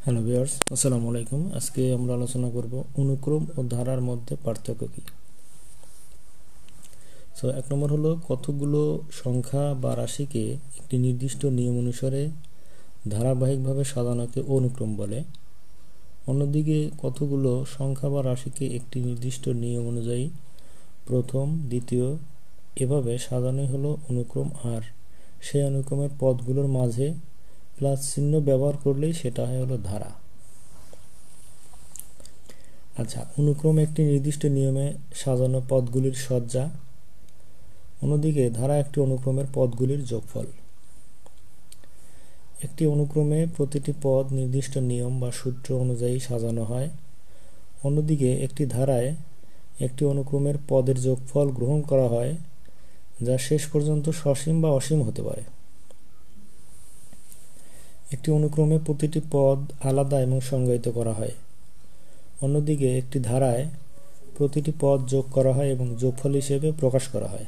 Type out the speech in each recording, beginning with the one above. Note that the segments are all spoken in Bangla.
হ্যালো ভিউয়ার্স, আসসালামু আলাইকুম। আজকে আমরা আলোচনা করব অনুক্রম ও ধারার মধ্যে পার্থক্য কী। এক নম্বর হলো কতগুলো সংখ্যা বা রাশিকে একটি নির্দিষ্ট নিয়ম অনুসারে ধারাবাহিকভাবে সাজানোকে অনুক্রম বলে। অন্যদিকে কতগুলো সংখ্যা বা রাশিকে একটি নির্দিষ্ট নিয়ম অনুযায়ী প্রথম, দ্বিতীয় এভাবে সাজানোই হলো অনুক্রম, আর সেই অনুক্রমের পদগুলোর মাঝে প্লাস চিহ্ন ব্যবহার করলেই সেটা হলো ধারা। অনুক্রম একটি নির্দিষ্ট নিয়মে সাজানো পদগুলির সজ্জা, অন্যদিকে ধারা একটি অনুক্রমের পদগুলির যোগফল। একটি অনুক্রমে প্রতিটি পদ নির্দিষ্ট নিয়ম বা সূত্র অনুযায়ী সাজানো হয়, অন্যদিকে একটি ধারায় একটি অনুক্রমের পদের যোগফল গ্রহণ করা হয়, যা শেষ পর্যন্ত সসীম বা অসীম হতে পারে। একটি অনুক্রমে প্রতিটি পদ আলাদা এবং সংজ্ঞায়িত করা হয়, অন্যদিকে একটি ধারায় প্রতিটি পদ যোগ করা হয় এবং যোগফল হিসেবে প্রকাশ করা হয়।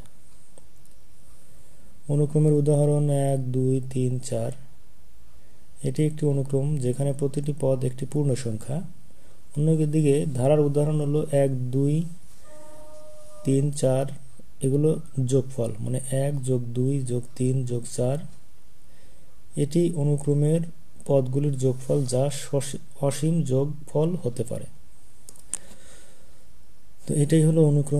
অনুক্রমের উদাহরণ 1, 2, 3, 4। এটি একটি অনুক্রম যেখানে প্রতিটি পদ একটি পূর্ণ সংখ্যা। অন্যদিকে ধারার উদাহরণ হলো 1, 2, 3, 4। এগুলো যোগফল, মানে 1 + 2 + 3 + 4। এটি অনুক্রমের পদগুলির যোগফল, যা অসীম যোগফল হতে পারে। তো এটাই হলো অনুক্রম।